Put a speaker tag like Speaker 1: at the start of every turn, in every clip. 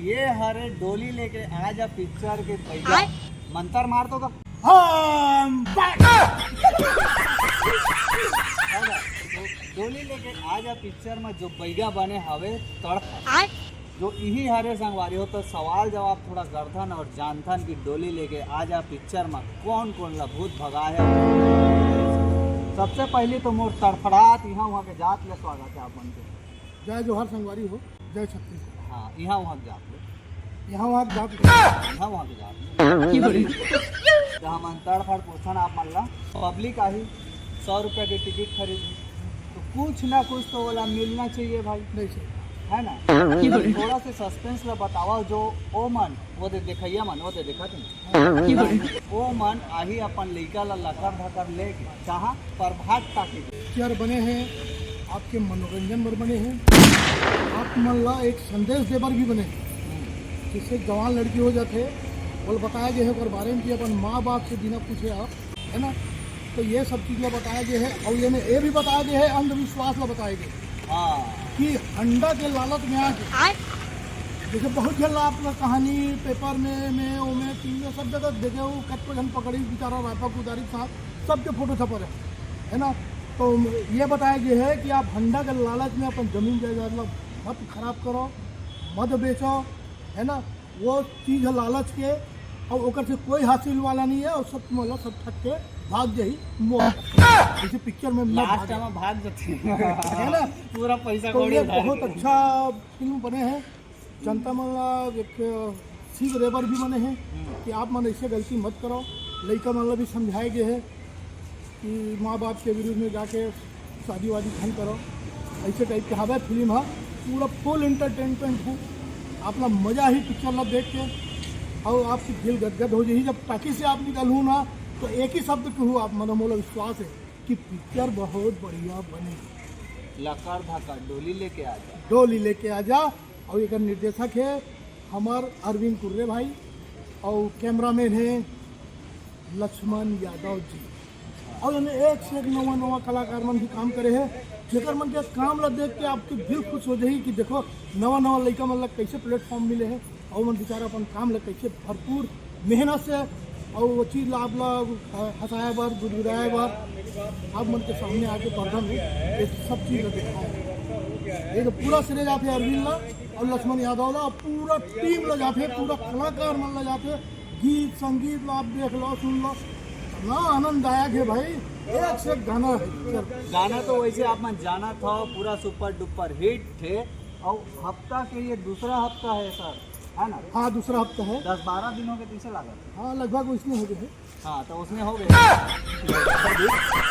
Speaker 1: ये हरे डोली लेके आजा पिक्चर के पैसा मंतर मार तो का डोली लेके आजा पिक्चर में जो बैगा बने हवे तड़प जो यही हरे संगवारी हो तो सवाल जवाब थोड़ा गर्दन और जानथन की डोली लेके आजा पिक्चर में कौन कौन ला भूत भगा है। सबसे पहले तो मोर तड़फड़ात यहाँ वहाँ के जात ले स्वागत है आप मन के।
Speaker 2: जय जोहर संगवारी हो, जय छत्तीसगढ़।
Speaker 1: हाँ यहाँ वहाँ के जात ले,
Speaker 2: यहाँ वहाँ जात
Speaker 1: यहाँ वहाँ के जात ले जहाँ मन तड़फड़ पूछन आप मन ला पब्लिक आई 100 रुपये की टिकट खरीदी तो कुछ ना कुछ तो वाला मिलना चाहिए भाई,
Speaker 2: नहीं से
Speaker 1: है ना। थोड़ा से सस्पेंस ला बतावा जो ओ मन वो दे देखैया मन वो दे देखा तुम ओ मन आही अपन लइका ला लकर धकर लेके कहाँ प्रभात ताकि
Speaker 2: पिक्चर बने हैं, आपके मनोरंजन पर बने हैं, आप मन ला एक संदेश देवर भी बने हैं। जिससे जवान लड़की हो जाते बोल बताया गया है और बारे में कि अपन माँ बाप से बिना पूछे आप, है ना। तो ये सब चीज़ें बताया गया है और ये भी बताया गया है अंधविश्वास ला बताया गया
Speaker 1: हाँ
Speaker 2: कि अंडा के लालच में आके जैसे बहुत जल्द आपका कहानी पेपर में टीवी में सब जगह देखे वो कट जन पकड़ी बेचारा रायपा कुदारी साहब सबके फोटो छपर है ना। तो ये बताया गया है कि आप अंडा के लालच में अपन जमीन जायदाद मत खराब करो, मत बेचो, है ना। वो चीज़ है लालच के और ओकर से कोई हासिल वाला नहीं है और सब मतलब सब ठग के भाग जाही मोह जैसे पिक्चर में
Speaker 1: लास्ट टाइम भाग जाते
Speaker 2: है ना।
Speaker 1: पूरा पैसा
Speaker 2: तो
Speaker 1: कौड़ी
Speaker 2: ये
Speaker 1: उठा
Speaker 2: बहुत
Speaker 1: के।
Speaker 2: अच्छा फिल्म बने हैं। जनता मतलब एक सीख रेबर भी बने हैं कि आप मन ऐसे गलती मत करो। लड़का मतलब भी समझाए गए हैं कि माँ बाप के विरुद्ध में जाके शादी वादी नहीं करो, ऐसे टाइप के हवा फिल्म है। पूरा फुल इंटरटेनमेंट हो, अपना मज़ा ही पिक्चर ला देख के और आपकी दिल गदगद हो जाएगी। जब टाकी से आप निकलूँ ना तो एक ही शब्द कहूँ आप मनोमोल विश्वास है कि पिक्चर बहुत बढ़िया बनी।
Speaker 1: लकर धकर डोली लेके आ जा
Speaker 2: डोली लेके आ जा और एक निर्देशक है हमार अरविंद कुर्रे भाई और कैमरामैन है लक्ष्मण यादव जी और इन्हें एक से एक नवा कलाकार मन भी काम करे हैं जेकर मन के काम ला देख के आपके दिल खुश हो जाही कि देखो नवा लड़का मन लग कैसे प्लेटफॉर्म मिले हैं और मन बेचारा अपन काम लग कैसे भरपूर मेहनत से और वो चीज़ आप लोग हंसाया बार गुदगुदाया बार आप मन के सामने आके पर्दा में ये सब चीज़ दिखाए। एक पूरा श्रेय जाते हैं अरविंद ला और लक्ष्मण यादव ला, पूरा टीम ला जाते, पूरा कलाकार मन ला जाते, गीत संगीत ला आप देख लो सुन लो ना आनंददायक है भाई। एक से एक गाना है,
Speaker 1: गाना तो वैसे आप मन जाना था पूरा सुपर डुपर हिट थे और हफ्ता के ये दूसरा हफ्ता है सर, है ना।
Speaker 2: हाँ दूसरा हफ्ता है,
Speaker 1: 10-12 दिनों के पीछे लगा।
Speaker 2: हाँ लगभग उसमें हो गए।
Speaker 1: हाँ तो उसमें हो गए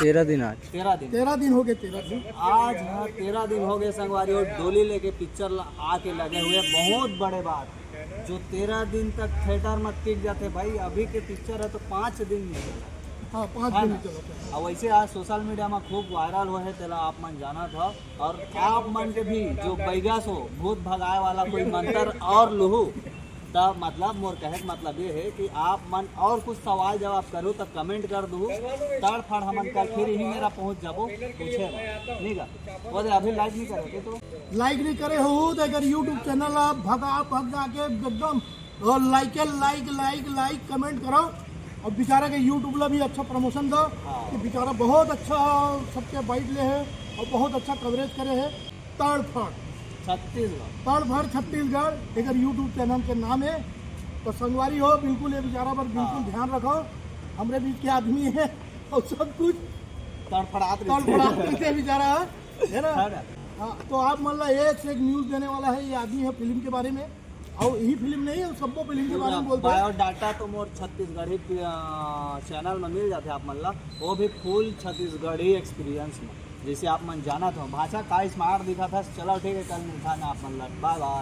Speaker 3: 13 दिन आज
Speaker 1: 13 दिन
Speaker 2: 13 दिन हो गए, 13 दिन
Speaker 1: आज हाँ 13 दिन हो गए संगवारी और डोली लेके पिक्चर आके लगे हुए। बहुत बड़े बात जो 13 दिन तक थिएटर में टिक जाते भाई, अभी के पिक्चर है तो 5 दिन
Speaker 2: हाँ 5
Speaker 1: है
Speaker 2: दिन
Speaker 1: ना।
Speaker 2: चला।
Speaker 1: और वैसे आज सोशल मीडिया में खूब वायरल हुए है तेला आप मन जाना था और आप मन के भी जो बैगा सो भूत भगाए वाला कोई मंत्र और लुहू तब मतलब मोर कहे मतलब ये है कि आप मन और कुछ सवाल जवाब करूँ तो कमेंट कर दूँ तड़ फड़ हमन कल फिर ही मेरा पहुँच जाबो पूछे नहीं का वो अभी लाइक नहीं करे तो
Speaker 2: लाइक नहीं करे हो तो अगर यूट्यूब चैनल आप भग जाके एकदम और लाइक कमेंट करो और बेचारा के यूट्यूब ला भी अच्छा प्रमोशन दो कि बेचारा बहुत अच्छा सबके बाइट ले है और बहुत अच्छा कवरेज करे है। तड़फड़ छत्तीसगढ़ अगर यूट्यूब चैनल के नाम है तो संगवारी हो बिल्कुल ये बेचारा पर बिल्कुल ध्यान रखो। हमरे बीच के आदमी है और सब कुछ तड़फड़ाते बेचारा है ना। हाँ तो आप मान ला एक से एक न्यूज़ देने वाला है ये आदमी है फिल्म के बारे में और यही फिल्म नहीं है सबको फिल्म के बारे में बोलते हैं।
Speaker 1: बायोडाटा तो मोर छत्तीसगढ़ी चैनल में मिल जाते आप मन ला, वो भी फुल छत्तीसगढ़ी एक्सपीरियंस में जैसे आप मन जाना था भाषा का स्मार्ट दिखा था। चलो ठीक है कल मिलता है आप मन ला, बाय बाय।